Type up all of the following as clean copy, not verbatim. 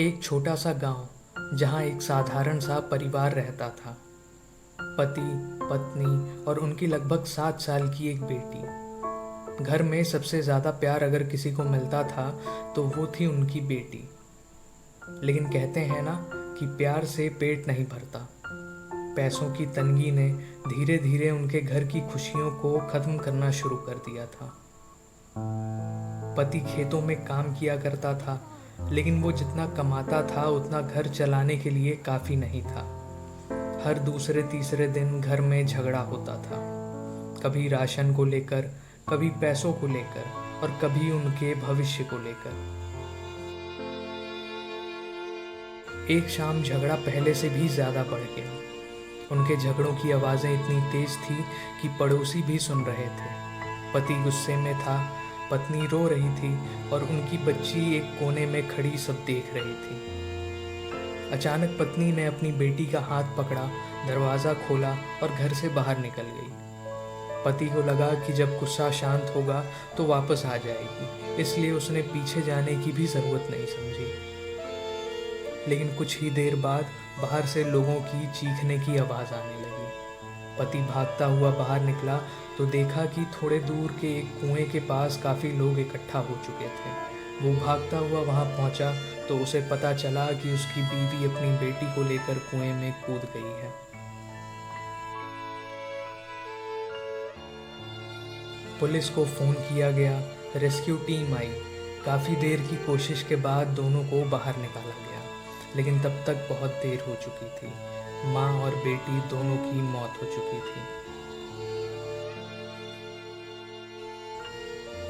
एक छोटा सा गांव जहां एक साधारण सा परिवार रहता था। पति, पत्नी और उनकी लगभग 7 साल की एक बेटी। घर में सबसे ज़्यादा प्यार अगर किसी को मिलता था तो वो थी उनकी बेटी। लेकिन कहते हैं ना कि प्यार से पेट नहीं भरता। पैसों की तंगी ने धीरे धीरे उनके घर की खुशियों को ख़त्म करना शुरू कर दिया था। पति खेतों में काम किया करता था, लेकिन वो जितना कमाता था उतना घर चलाने के लिए काफ़ी नहीं था। हर दूसरे तीसरे दिन घर में झगड़ा होता था, कभी राशन को लेकर, कभी पैसों को लेकर और कभी उनके भविष्य को लेकर। एक शाम झगड़ा पहले से भी ज़्यादा बढ़ गया। उनके झगड़ों की आवाज़ें इतनी तेज थी कि पड़ोसी भी सुन रहे थे। पति गुस्से में था, पत्नी रो रही थी और उनकी बच्ची एक कोने में खड़ी सब देख रही थी। अचानक पत्नी ने अपनी बेटी का हाथ पकड़ा, दरवाज़ा खोला और घर से बाहर निकल गई। पति को लगा कि जब गुस्सा शांत होगा तो वापस आ जाएगी, इसलिए उसने पीछे जाने की भी ज़रूरत नहीं समझी। लेकिन कुछ ही देर बाद बाहर से लोगों की चीखने की आवाज़ आने लगी। पति भागता हुआ बाहर निकला तो देखा कि थोड़े दूर के एक कुएं के पास काफ़ी लोग इकट्ठा हो चुके थे। वो भागता हुआ वहां पहुंचा तो उसे पता चला कि उसकी बीवी अपनी बेटी को लेकर कुएं में कूद गई है। पुलिस को फ़ोन किया गया, रेस्क्यू टीम आई। काफ़ी देर की कोशिश के बाद दोनों को बाहर निकाला गया, लेकिन तब तक बहुत देर हो चुकी थी। माँ और बेटी दोनों की मौत हो चुकी थी।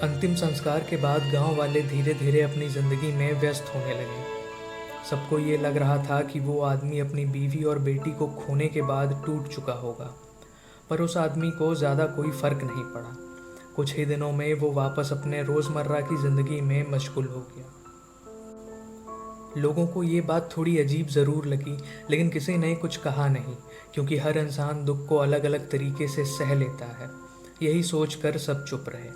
अंतिम संस्कार के बाद गांव वाले धीरे धीरे अपनी ज़िंदगी में व्यस्त होने लगे। सबको ये लग रहा था कि वो आदमी अपनी बीवी और बेटी को खोने के बाद टूट चुका होगा, पर उस आदमी को ज़्यादा कोई फ़र्क नहीं पड़ा। कुछ ही दिनों में वो वापस अपने रोज़मर्रा की ज़िंदगी में मशगूल हो गया। लोगों को ये बात थोड़ी अजीब ज़रूर लगी, लेकिन किसी ने कुछ कहा नहीं, क्योंकि हर इंसान दुख को अलग अलग तरीके से सह लेता है। यही सोचकर सब चुप रहे।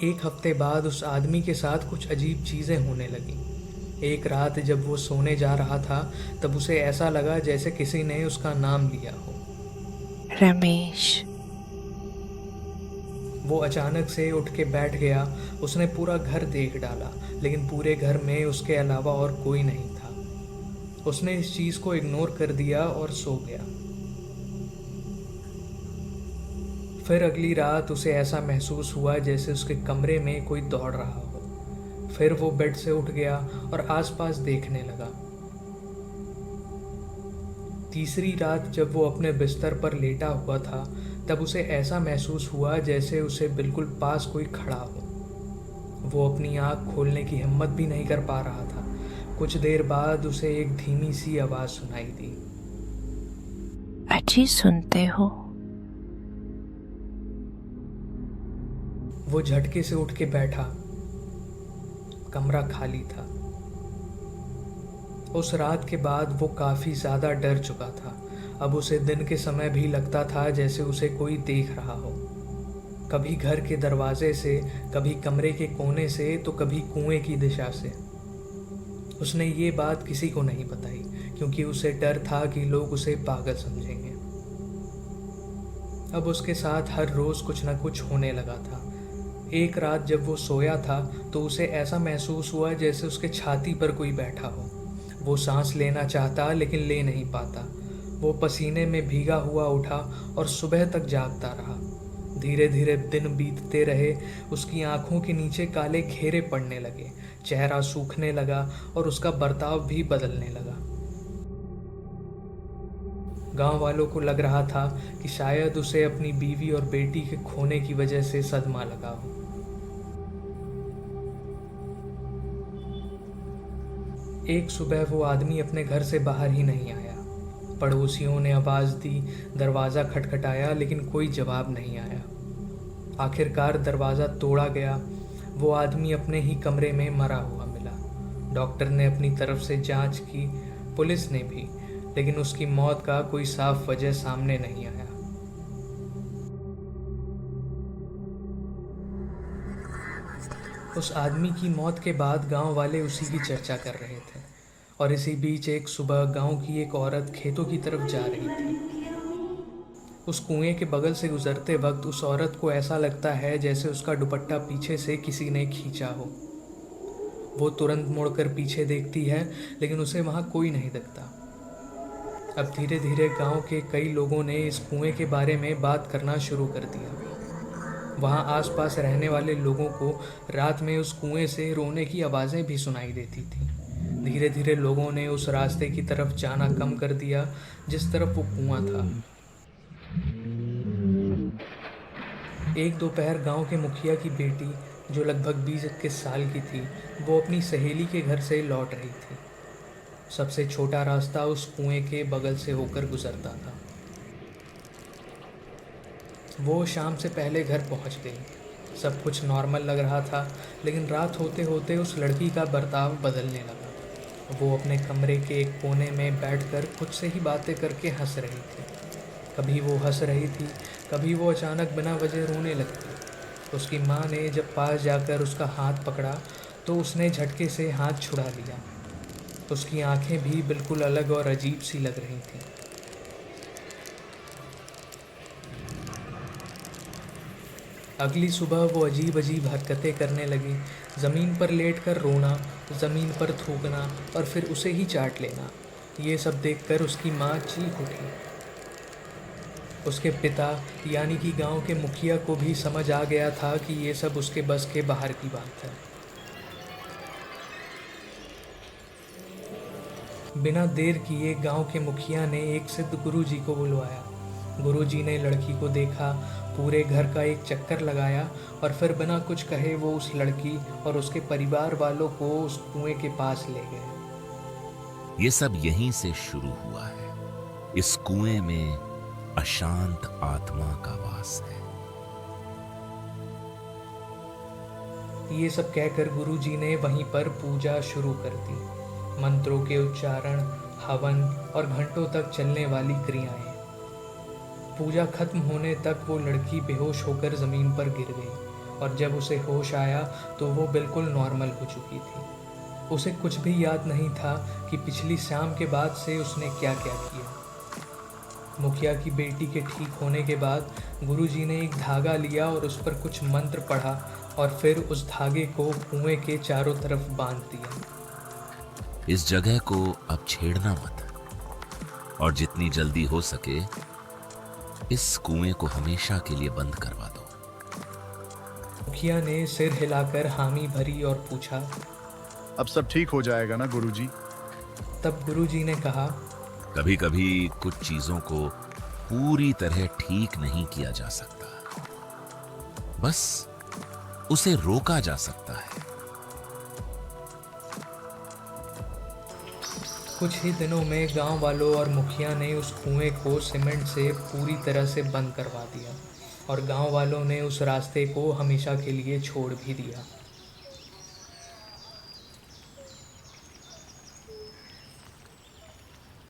एक हफ्ते बाद उस आदमी के साथ कुछ अजीब चीज़ें होने लगीं। एक रात जब वो सोने जा रहा था तब उसे ऐसा लगा जैसे किसी ने उसका नाम लिया हो। रमेश। वो अचानक से उठ के बैठ गया। उसने पूरा घर देख डाला, लेकिन पूरे घर में उसके अलावा और कोई नहीं था। उसने इस चीज़ को इग्नोर कर दिया और सो गया। फिर अगली रात उसे ऐसा महसूस हुआ जैसे उसके कमरे में कोई दौड़ रहा हो। फिर वो बेड से उठ गया और आसपास देखने लगा। तीसरी रात जब वो अपने बिस्तर पर लेटा हुआ था तब उसे ऐसा महसूस हुआ जैसे उसे बिल्कुल पास कोई खड़ा हो। वो अपनी आँख खोलने की हिम्मत भी नहीं कर पा रहा था। कुछ देर बाद उसे एक धीमी सी आवाज़ सुनाई दी। अजी, सुनते हो? वो झटके से उठ के बैठा। कमरा खाली था। उस रात के बाद वो काफ़ी ज़्यादा डर चुका था। अब उसे दिन के समय भी लगता था जैसे उसे कोई देख रहा हो, कभी घर के दरवाजे से, कभी कमरे के कोने से, तो कभी कुएं की दिशा से। उसने ये बात किसी को नहीं बताई, क्योंकि उसे डर था कि लोग उसे पागल समझेंगे। अब उसके साथ हर रोज़ कुछ न कुछ होने लगा था। एक रात जब वो सोया था तो उसे ऐसा महसूस हुआ जैसे उसके छाती पर कोई बैठा हो। वो सांस लेना चाहता लेकिन ले नहीं पाता। वो पसीने में भीगा हुआ उठा और सुबह तक जागता रहा। धीरे धीरे दिन बीतते रहे। उसकी आंखों के नीचे काले घेरे पड़ने लगे, चेहरा सूखने लगा और उसका बर्ताव भी बदलने लगा। गांव वालों को लग रहा था कि शायद उसे अपनी बीवी और बेटी के खोने की वजह से सदमा लगा हो। एक सुबह वो आदमी अपने घर से बाहर ही नहीं आया। पड़ोसियों ने आवाज़ दी, दरवाज़ा खटखटाया, लेकिन कोई जवाब नहीं आया। आखिरकार दरवाज़ा तोड़ा गया। वो आदमी अपने ही कमरे में मरा हुआ मिला। डॉक्टर ने अपनी तरफ से जांच की, पुलिस ने भी, लेकिन उसकी मौत का कोई साफ वजह सामने नहीं आया। उस आदमी की मौत के बाद गांव वाले उसी की चर्चा कर रहे थे। और इसी बीच एक सुबह गांव की एक औरत खेतों की तरफ जा रही थी। उस कुएं के बगल से गुजरते वक्त उस औरत को ऐसा लगता है जैसे उसका दुपट्टा पीछे से किसी ने खींचा हो। वो तुरंत मुड़कर पीछे देखती है, लेकिन उसे वहां कोई नहीं दिखता। अब धीरे धीरे गांव के कई लोगों ने इस कुएं के बारे में बात करना शुरू कर दिया। वहां आसपास रहने वाले लोगों को रात में उस कुएं से रोने की आवाज़ें भी सुनाई देती थी। धीरे धीरे लोगों ने उस रास्ते की तरफ जाना कम कर दिया जिस तरफ वो कुआं था। एक दोपहर गांव के मुखिया की बेटी, जो लगभग 20-21 साल की थी, वो अपनी सहेली के घर से लौट रही थी। सबसे छोटा रास्ता उस कुएं के बगल से होकर गुजरता था। वो शाम से पहले घर पहुंच गई। सब कुछ नॉर्मल लग रहा था, लेकिन रात होते होते उस लड़की का बर्ताव बदलने लगा। वो अपने कमरे के एक कोने में बैठकर खुद से ही बातें करके हंस रही थी। कभी वो हंस रही थी, कभी वो अचानक बिना वजह रोने लगती। उसकी माँ ने जब पास जाकर उसका हाथ पकड़ा तो उसने झटके से हाथ छुड़ा लिया। उसकी आंखें भी बिल्कुल अलग और अजीब सी लग रही थीं। अगली सुबह वो अजीब अजीब हरकतें करने लगी। ज़मीन पर लेटकर रोना, ज़मीन पर थूकना और फिर उसे ही चाट लेना। ये सब देखकर उसकी माँ चीख उठी। उसके पिता यानी कि गांव के मुखिया को भी समझ आ गया था कि ये सब उसके बस के बाहर की बात है। बिना देर किए गांव के मुखिया ने एक सिद्ध गुरुजी को बुलवाया। गुरुजी ने लड़की को देखा, पूरे घर का एक चक्कर लगाया और फिर बिना कुछ कहे वो उस लड़की और उसके परिवार वालों को उस कुएं के पास ले गए। ये सब यहीं से शुरू हुआ है। इस कुएं में अशांत आत्मा का वास है। ये सब कहकर गुरुजी ने वहीं पर पूजा शुरू कर दी। मंत्रों के उच्चारण, हवन और घंटों तक चलने वाली क्रियाएं। पूजा खत्म होने तक वो लड़की बेहोश होकर ज़मीन पर गिर गई और जब उसे होश आया तो वो बिल्कुल नॉर्मल हो चुकी थी। उसे कुछ भी याद नहीं था कि पिछली शाम के बाद से उसने क्या क्या किया। मुखिया की बेटी के ठीक होने के बाद गुरुजी ने एक धागा लिया और उस पर कुछ मंत्र पढ़ा और फिर उस धागे को कुएं के चारों तरफ बांध दिया। इस जगह को अब छेड़ना मत, और जितनी जल्दी हो सके इस कुएं को हमेशा के लिए बंद करवा दो। मुखिया ने सिर हिलाकर हामी भरी और पूछा, अब सब ठीक हो जाएगा ना गुरुजी? तब गुरुजी ने कहा, कभी कभी कुछ चीजों को पूरी तरह ठीक नहीं किया जा सकता, बस उसे रोका जा सकता है। कुछ ही दिनों में गांव वालों और मुखिया ने उस कुएं को सीमेंट से पूरी तरह से बंद करवा दिया और गांव वालों ने उस रास्ते को हमेशा के लिए छोड़ भी दिया।